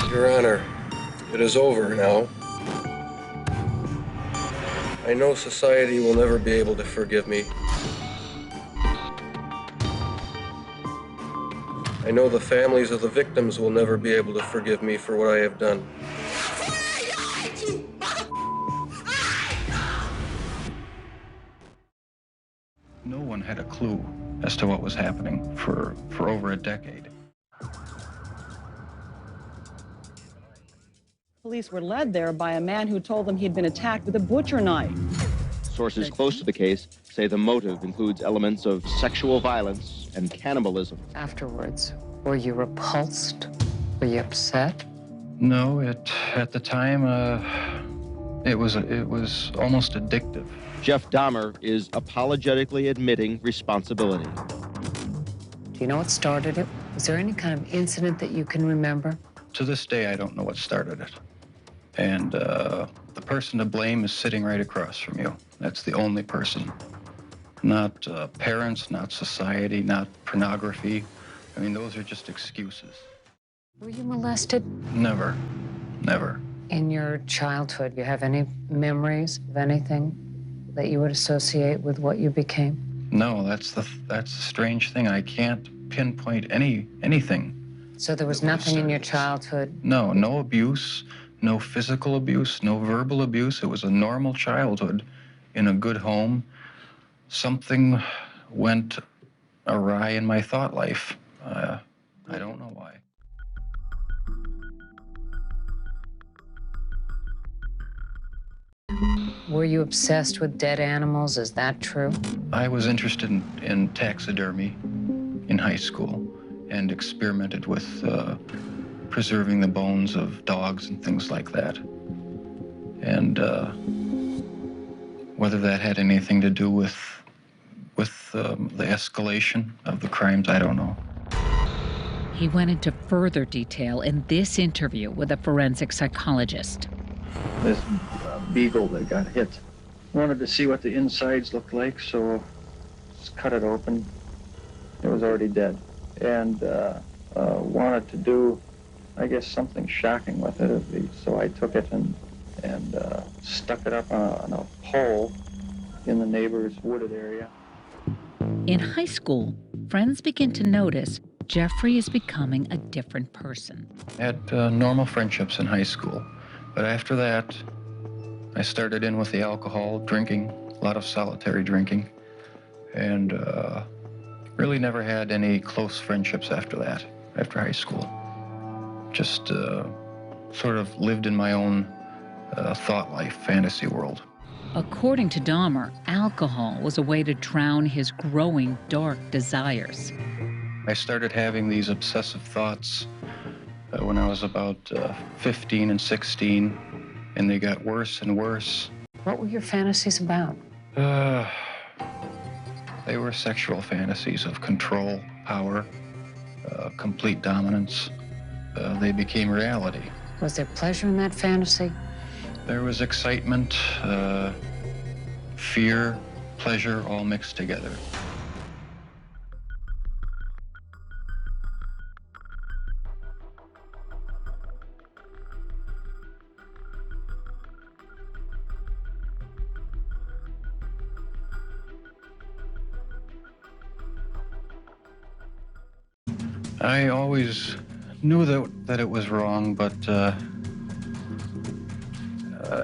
Your Honor, it is over now. I know society will never be able to forgive me. I know the families of the victims will never be able to forgive me for what I have done. No one had a clue as to what was happening for over a decade. Police were led there by a man who told them he'd been attacked with a butcher knife. Sources close to the case say the motive includes elements of sexual violence and cannibalism. Afterwards, were you repulsed? Were you upset? No, at the time, it was almost addictive. Jeff Dahmer is apologetically admitting responsibility. Do you know what started it? Was there any kind of incident that you can remember? To this day, I don't know what started it. And the person to blame is sitting right across from you. That's the only person. Not parents, not society, not pornography. I mean, those are just excuses. Were you molested? Never. Never. In your childhood, you have any memories of anything that you would associate with what you became? No, that's the strange thing. I can't pinpoint anything. So there was nothing in your childhood? No, no abuse, no physical abuse, no verbal abuse. It was a normal childhood in a good home. Something went awry in my thought life. I don't know why. Were you obsessed with dead animals? Is that true? I was interested in taxidermy in high school and experimented with preserving the bones of dogs and things like that. And whether that had anything to do with the escalation of the crimes, I don't know. He went into further detail in this interview with a forensic psychologist. This beagle that got hit. Wanted to see what the insides looked like, so just cut it open. It was already dead. And wanted to do, I guess, something shocking with it. So I took it and stuck it up on a pole in the neighbor's wooded area. In high school, friends begin to notice Jeffrey is becoming a different person. I had normal friendships in high school, but after that, I started in with the alcohol, drinking, a lot of solitary drinking, and really never had any close friendships after that, after high school. Just sort of lived in my own thought life, fantasy world. According to Dahmer, alcohol was a way to drown his growing dark desires. I started having these obsessive thoughts when I was about 15 and 16, and they got worse and worse. What were your fantasies about? They were sexual fantasies of control, power, complete dominance. They became reality. Was there pleasure in that fantasy? There was excitement, fear, pleasure, all mixed together. I always knew that it was wrong, but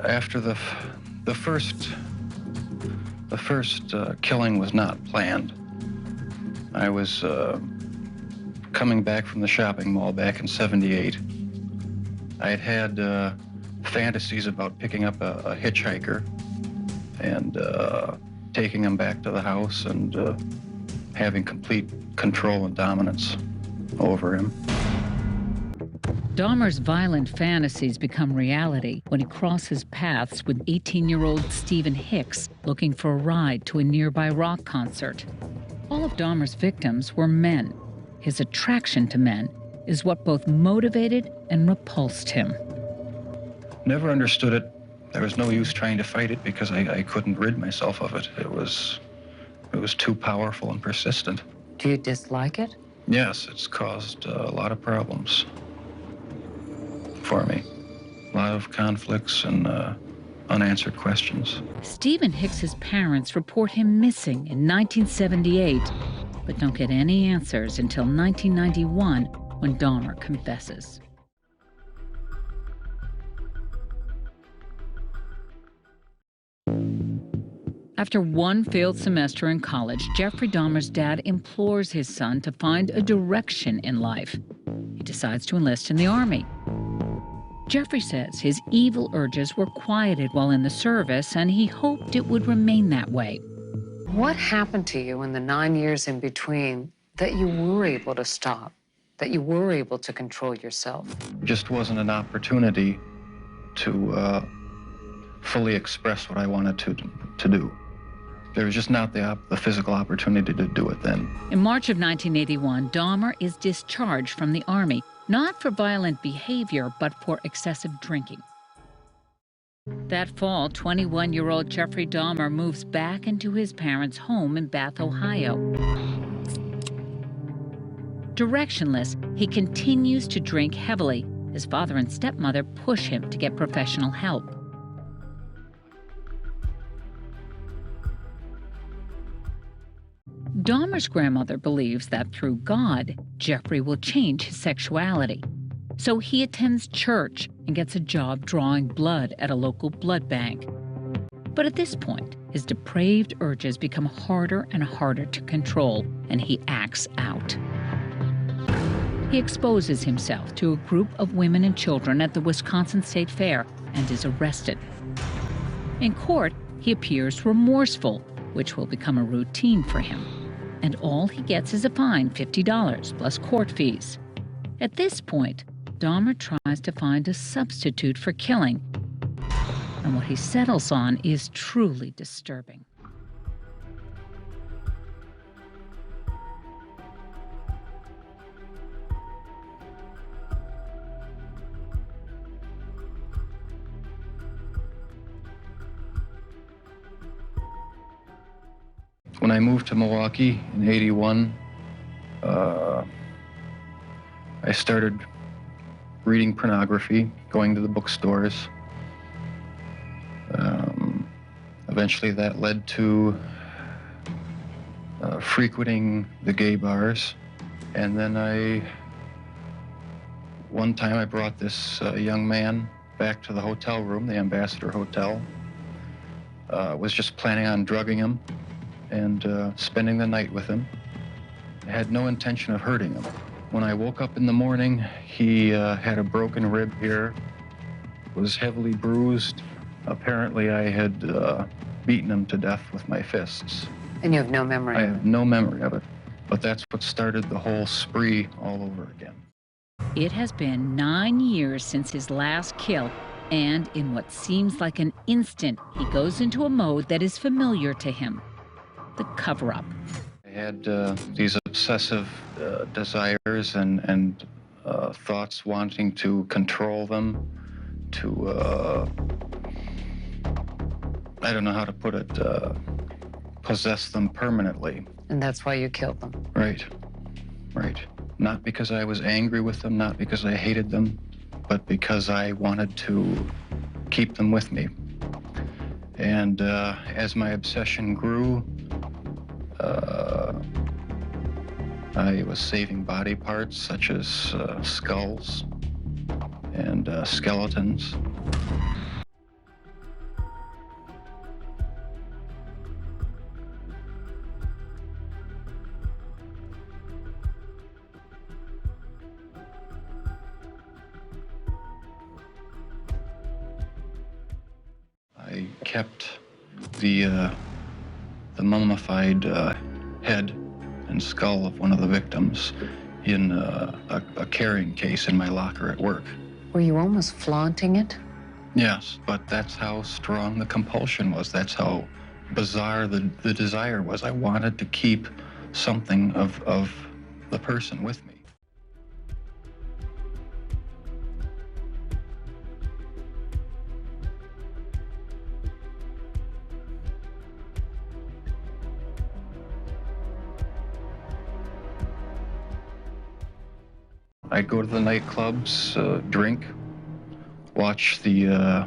after the first killing was not planned. I was coming back from the shopping mall back in '78. I had fantasies about picking up a hitchhiker and taking him back to the house and having complete control and dominance over him. Dahmer's violent fantasies become reality when he crosses paths with 18-year-old Stephen Hicks looking for a ride to a nearby rock concert. All of Dahmer's victims were men. His attraction to men is what both motivated and repulsed him. Never understood it. There was no use trying to fight it because I couldn't rid myself of it. It was too powerful and persistent. Do you dislike it? Yes, it's caused a lot of problems. have conflicts and unanswered questions. Stephen Hicks's parents report him missing in 1978, but don't get any answers until 1991 when Dahmer confesses. After one failed semester in college, Jeffrey Dahmer's dad implores his son to find a direction in life. He decides to enlist in the Army. Jeffrey says his evil urges were quieted while in the service, and he hoped it would remain that way. What happened to you in the 9 years in between that you were able to stop, that you were able to control yourself? Just wasn't an opportunity to fully express what I wanted to do. There was just not the physical opportunity to do it then. In March of 1981, Dahmer is discharged from the Army, not for violent behavior, but for excessive drinking. That fall, 21-year-old Jeffrey Dahmer moves back into his parents' home in Bath, Ohio. Directionless, he continues to drink heavily. His father and stepmother push him to get professional help. Dahmer's grandmother believes that through God, Jeffrey will change his sexuality. So he attends church and gets a job drawing blood at a local blood bank. But at this point, his depraved urges become harder and harder to control, and he acts out. He exposes himself to a group of women and children at the Wisconsin State Fair and is arrested. In court, he appears remorseful, which will become a routine for him. And all he gets is a fine, $50 plus court fees. At this point, Dahmer tries to find a substitute for killing. And what he settles on is truly disturbing. When I moved to Milwaukee in '81, I started reading pornography, going to the bookstores. Eventually that led to frequenting the gay bars. And then one time I brought this young man back to the hotel room, the Ambassador Hotel. Was just planning on drugging him and spending the night with him. I had no intention of hurting him. When I woke up in the morning, he had a broken rib here, was heavily bruised. Apparently I had beaten him to death with my fists. And you have no memory? I have no memory of it, but that's what started the whole spree all over again. It has been 9 years since his last kill, and in what seems like an instant, he goes into a mode that is familiar to him. The cover-up. I had these obsessive desires and thoughts wanting to control them, to, I don't know how to put it, possess them permanently. And that's why you killed them? Right, right. Not because I was angry with them, not because I hated them, but because I wanted to keep them with me. And as my obsession grew, I was saving body parts such as skulls and skeletons. I kept the mummified head and skull of one of the victims in a carrying case in my locker at work. Were you almost flaunting it? Yes, but that's how strong the compulsion was. That's how bizarre the desire was. I wanted to keep something of the person with me. I'd go to the nightclubs, drink, watch the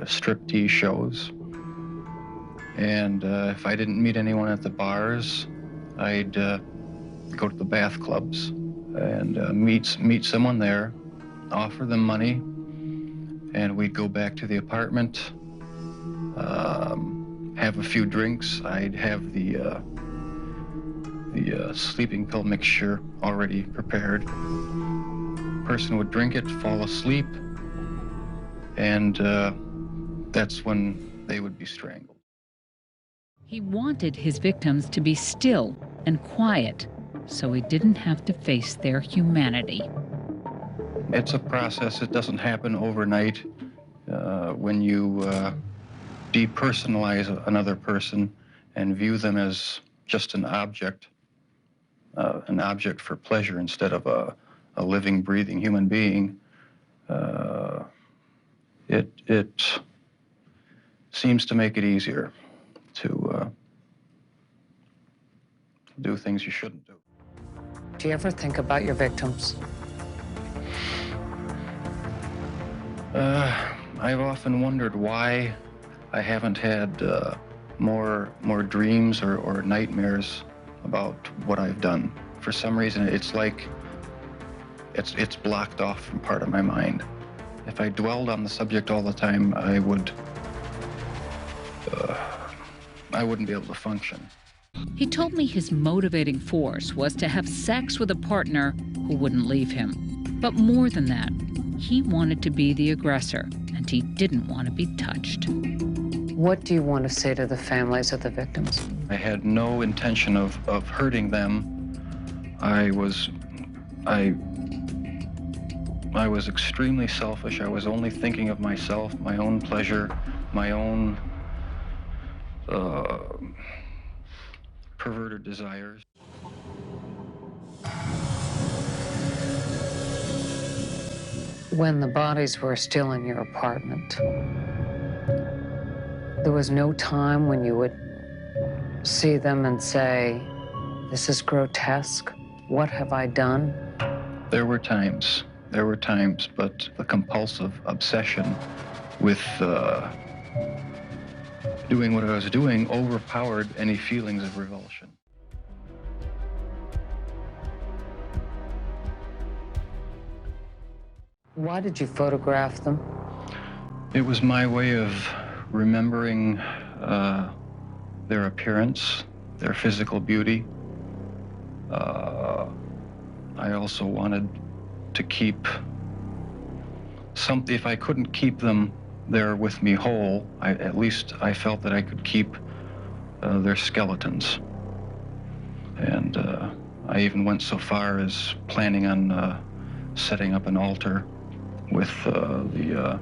striptease shows. And if I didn't meet anyone at the bars, I'd go to the bath clubs and meet someone there, offer them money, and we'd go back to the apartment, have a few drinks. I'd have the sleeping pill mixture already prepared. Person would drink it, fall asleep, and that's when they would be strangled. He wanted his victims to be still and quiet, so he didn't have to face their humanity. It's a process. It doesn't happen overnight. When you depersonalize another person and view them as just an object for pleasure instead of a living, breathing human being, it seems to make it easier to do things you shouldn't do. Do you ever think about your victims? I've often wondered why I haven't had more dreams or nightmares about what I've done. For some reason, it's like it's blocked off from part of my mind. If I dwelled on the subject all the time, I wouldn't be able to function. He told me his motivating force was to have sex with a partner who wouldn't leave him. But more than that, he wanted to be the aggressor, and he didn't want to be touched. What do you want to say to the families of the victims? I had no intention of hurting them. I was extremely selfish. I was only thinking of myself, my own pleasure, my own perverted desires. When the bodies were still in your apartment, there was no time when you would see them and say, "This is grotesque. What have I done?" There were times, but the compulsive obsession with doing what I was doing overpowered any feelings of revulsion. Why did you photograph them? It was my way of remembering their appearance, their physical beauty. I also wanted to keep something. If I couldn't keep them there with me whole, at least I felt that I could keep their skeletons. And I even went so far as planning on setting up an altar with the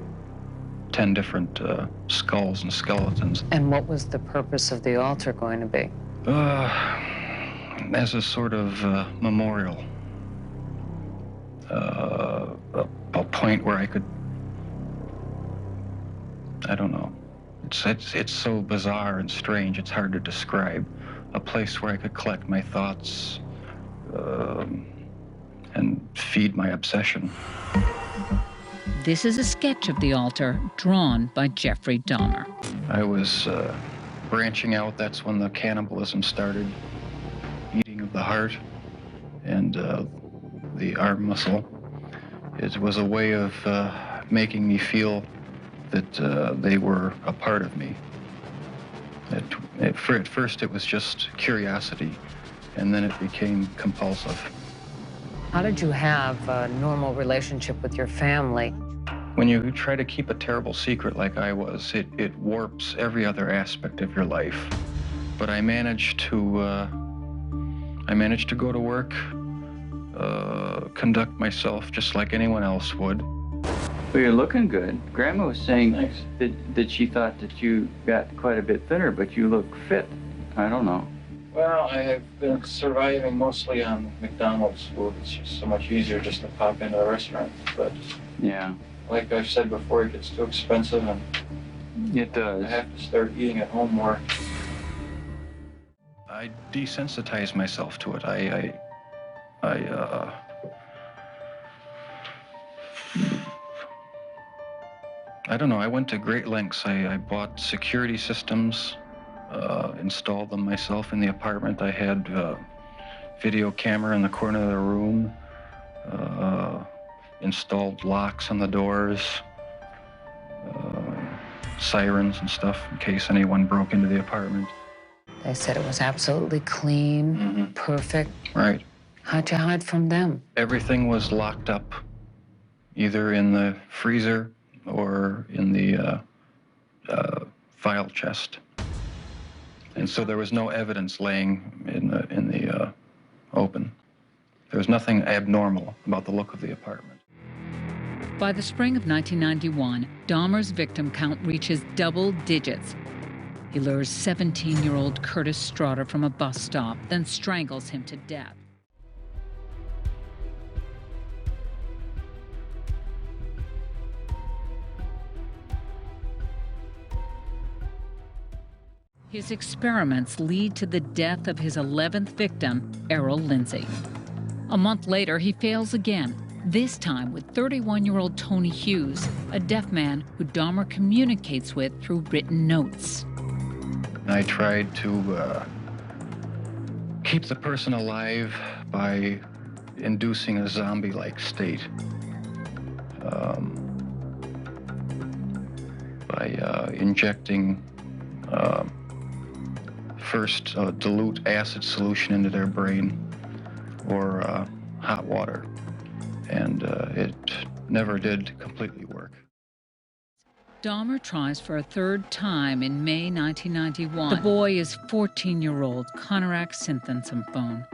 10 different skulls and skeletons. And what was the purpose of the altar going to be? As a sort of memorial. A point where I could, I don't know. It's so bizarre and strange, it's hard to describe. A place where I could collect my thoughts and feed my obsession. This is a sketch of the altar drawn by Jeffrey Dahmer. I was branching out. That's when the cannibalism started. Eating of the heart and the arm muscle. It was a way of making me feel that they were a part of me. At first, it was just curiosity, and then it became compulsive. How did you have a normal relationship with your family? When you try to keep a terrible secret like I was, it warps every other aspect of your life. But I managed to go to work, conduct myself just like anyone else would. Well, you're looking good. Grandma was saying that she thought that you got quite a bit thinner, but you look fit. I don't know. Well, I have been surviving mostly on McDonald's food. It's just so much easier just to pop into a restaurant. But Yeah, like I've said before, it gets too expensive, and it does. I have to start eating at home more. I desensitized myself to it. I I don't know, I went to great lengths. I bought security systems, installed them myself in the apartment. I had video camera in the corner of the room, installed locks on the doors, sirens and stuff in case anyone broke into the apartment. They said it was absolutely clean, perfect. Right. How'd you hide from them? Everything was locked up, either in the freezer or in the file chest. And so there was no evidence laying in the open. There was nothing abnormal about the look of the apartment. By the spring of 1991, Dahmer's victim count reaches double digits. He lures 17-year-old Curtis Straughter from a bus stop, then strangles him to death. His experiments lead to the death of his 11th victim, Errol Lindsay. A month later, he fails again, this time with 31-year-old Tony Hughes, a deaf man who Dahmer communicates with through written notes. I tried to keep the person alive by inducing a zombie-like state. By injecting first dilute acid solution into their brain or hot water. And it never did completely work. Dahmer tries for a third time in May 1991. The boy is 14-year-old Konorak Sinthensamphone.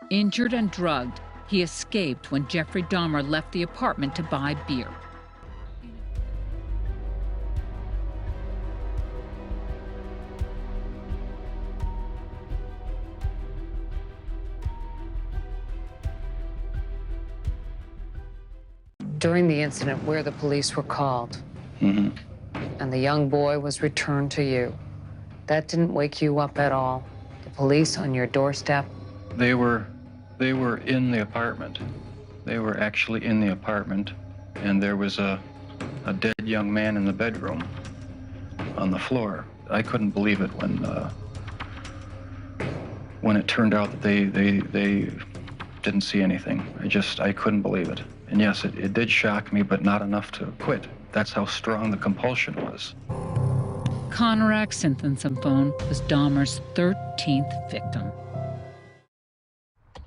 Injured and drugged, he escaped when Jeffrey Dahmer left the apartment to buy beer. During the incident where the police were called, and the young boy was returned to you, that didn't wake you up at all? The police on your doorstep? They were in the apartment. They were actually in the apartment, and there was a dead young man in the bedroom on the floor. I couldn't believe it when it turned out that they didn't see anything. I couldn't believe it. And yes, it did shock me, but not enough to quit. That's how strong the compulsion was. Konorak Sinthensamphone was Dahmer's 13th victim.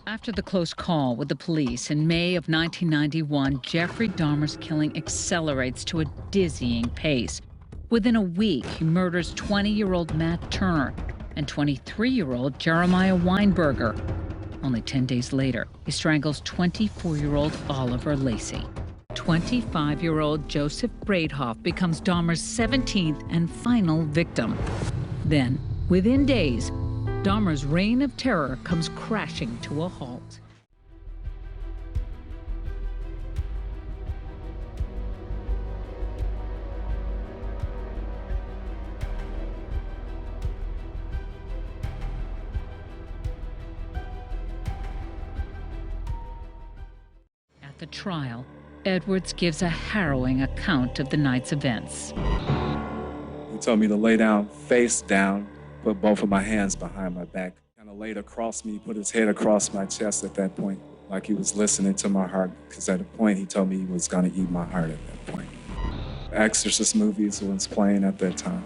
After the close call with the police in May of 1991, Jeffrey Dahmer's killing accelerates to a dizzying pace. Within a week, he murders 20-year-old Matt Turner and 23-year-old Jeremiah Weinberger. Only 10 days later, he strangles 24-year-old Oliver Lacey. 25-year-old Joseph Braidhoff becomes Dahmer's 17th and final victim. Then, within days, Dahmer's reign of terror comes crashing to a halt. At the trial, Edwards gives a harrowing account of the night's events. He told me to lay down, face down, put both of my hands behind my back. Kind of laid across me, put his head across my chest at that point, like he was listening to my heart, because at a point he told me he was going to eat my heart at that point. Exorcist movies was playing at that time.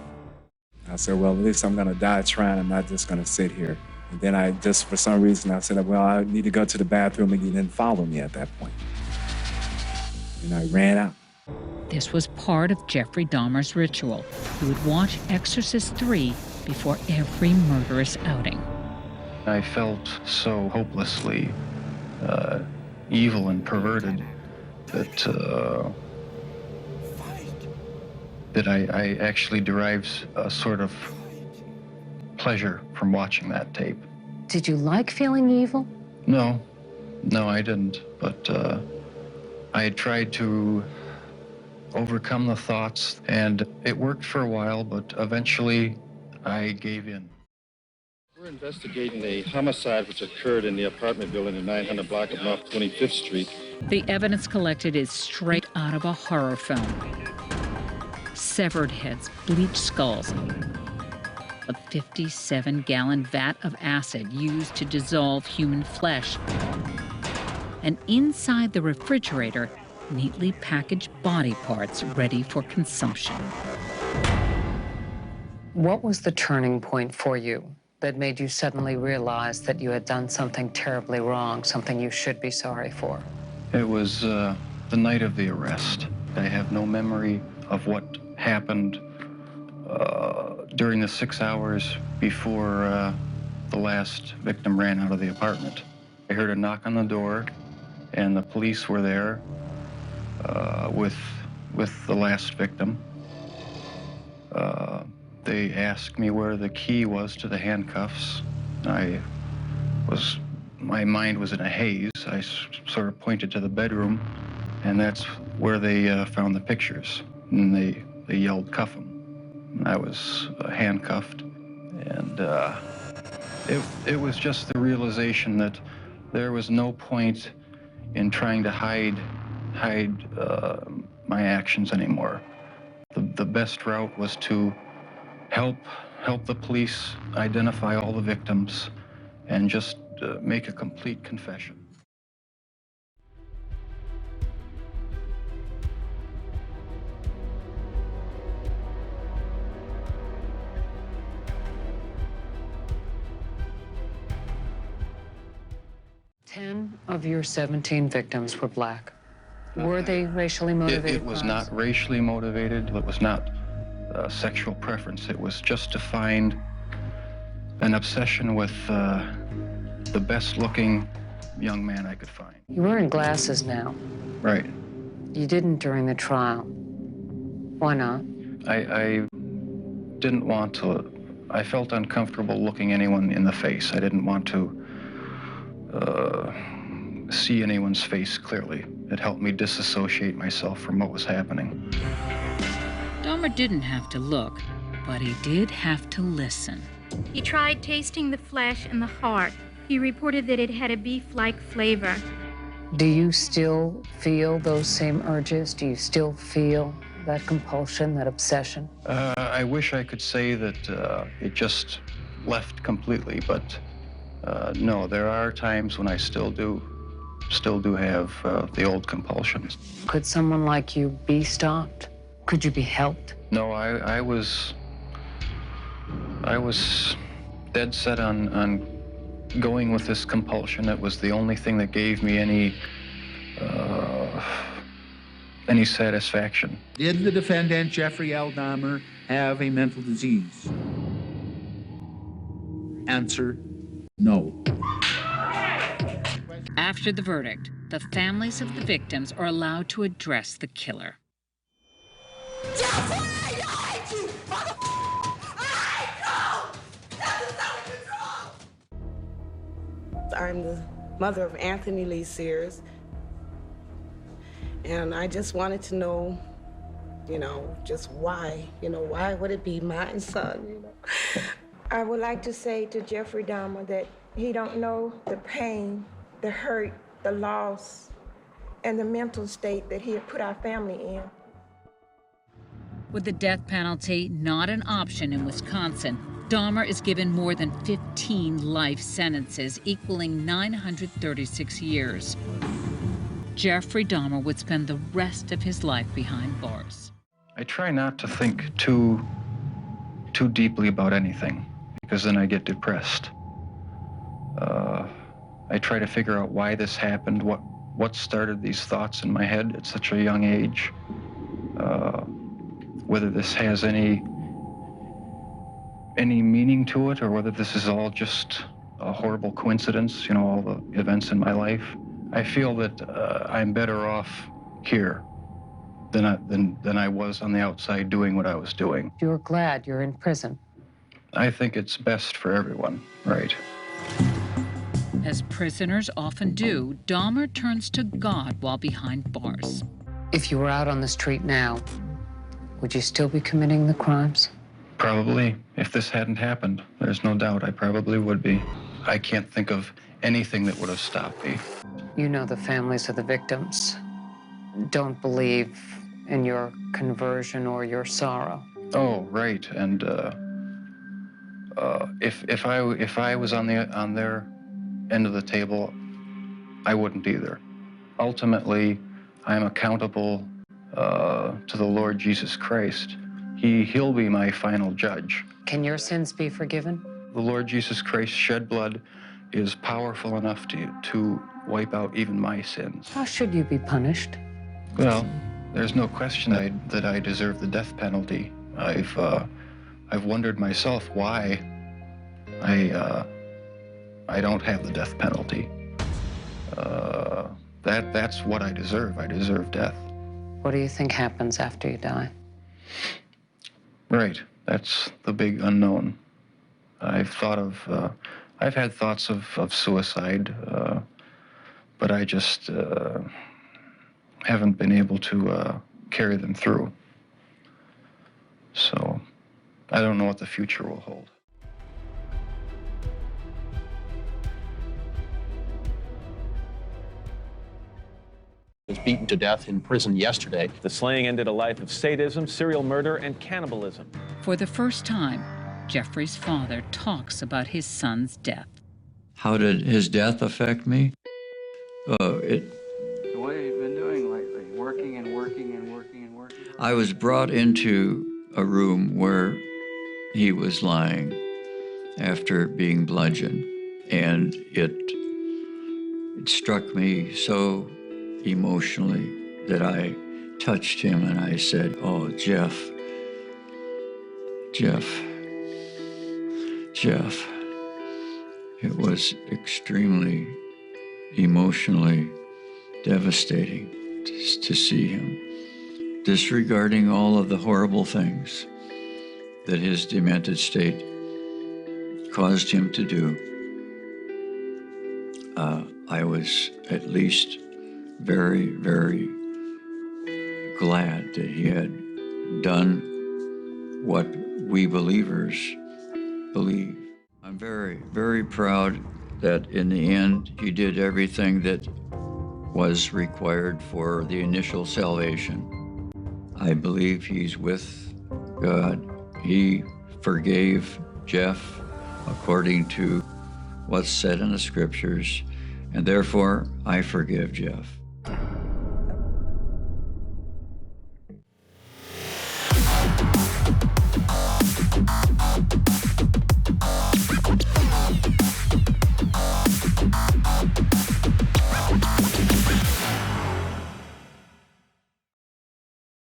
I said, well, at least I'm going to die trying. I'm not just going to sit here. And then I just, for some reason, I said, well, I need to go to the bathroom, and he didn't follow me at that point. And I ran out. This was part of Jeffrey Dahmer's ritual. He would watch Exorcist 3 before every murderous outing. I felt so hopelessly evil and perverted that I actually derived a sort of pleasure from watching that tape. Did you like feeling evil? No, I didn't. But I had tried to overcome the thoughts, and it worked for a while, but eventually I gave in. We're investigating a homicide which occurred in the apartment building in 900 block of North 25th Street. The evidence collected is straight out of a horror film. severed heads, bleached skulls, a 57-gallon vat of acid used to dissolve human flesh, and inside the refrigerator, neatly packaged body parts ready for consumption. What was the turning point for you that made you suddenly realize that you had done something terribly wrong, something you should be sorry for? It was the night of the arrest. I have no memory of what happened during the 6 hours before the last victim ran out of the apartment. I heard a knock on the door, and the police were there with the last victim. They asked me where the key was to the handcuffs. My mind was in a haze. I sort of pointed to the bedroom, and that's where they found the pictures. And they yelled, "Cuff him." And I was handcuffed, and it was just the realization that there was no point in trying to hide my actions anymore. The best route was to help the police identify all the victims and just make a complete confession. Ten of your 17 victims were black. Were they racially motivated? It was not racially motivated. It was not sexual preference. It was just to find an obsession with the best-looking young man I could find. You're wearing glasses now. Right. You didn't during the trial. Why not? I didn't want to. I felt uncomfortable looking anyone in the face. I didn't want to see anyone's face clearly. It helped me disassociate myself from what was happening. Dahmer didn't have to look, but he did have to listen. He tried tasting the flesh and the heart. He reported that it had a beef-like flavor. Do you still feel those same urges? Do you still feel that compulsion, that obsession? I wish I could say that it just left completely, but no, there are times when I still do have the old compulsions. Could someone like you be stopped? Could you be helped? No, I was dead set on going with this compulsion. It was the only thing that gave me any satisfaction. Did the defendant, Jeffrey L. Dahmer, have a mental disease? Answer, no. After the verdict, the families of the victims are allowed to address the killer. I'm the mother of Anthony Lee Sears, and I just wanted to know, just why, why would it be my son, I would like to say to Jeffrey Dahmer that he don't know the pain, the hurt, the loss, and the mental state that he had put our family in. With the death penalty not an option in Wisconsin, Dahmer is given more than 15 life sentences, equaling 936 years. Jeffrey Dahmer would spend the rest of his life behind bars. I try not to think too deeply about anything, because then I get depressed. I try to figure out why this happened, what started these thoughts in my head at such a young age, whether this has any meaning to it, or whether this is all just a horrible coincidence, all the events in my life. I feel that I'm better off here than I was on the outside doing what I was doing. You're glad you're in prison. I think it's best for everyone, right? As prisoners often do, Dahmer turns to God while behind bars. If you were out on the street now, would you still be committing the crimes? Probably. If this hadn't happened, there's no doubt I probably would be. I can't think of anything that would have stopped me. You know the families of the victims don't believe in your conversion or your sorrow. Oh, right. And if I was on their end of the table, I wouldn't either. Ultimately, I am accountable to the Lord Jesus Christ. He'll be my final judge. Can your sins be forgiven? The Lord Jesus Christ's shed blood is powerful enough to wipe out even my sins. How should you be punished? Well, there's no question that I deserve the death penalty. I've wondered myself why I don't have the death penalty. That's what I deserve. I deserve death. What do you think happens after you die? Right. That's the big unknown. I've had thoughts of suicide, but I just haven't been able to carry them through. So I don't know what the future will hold. Was beaten to death in prison yesterday. The slaying ended a life of sadism, serial murder, and cannibalism. For the first time, Jeffrey's father talks about his son's death. How did his death affect me? The way you've been doing lately, working and working and working and working. I was brought into a room where he was lying after being bludgeoned, and it struck me so emotionally that I touched him and I said, "Oh, Jeff. It was extremely emotionally devastating to see him, disregarding all of the horrible things that his demented state caused him to do. I was at least very, very glad that he had done what we believers believe. I'm very, very proud that in the end he did everything that was required for the initial salvation. I believe he's with God. He forgave Jeff according to what's said in the scriptures, and therefore I forgive Jeff.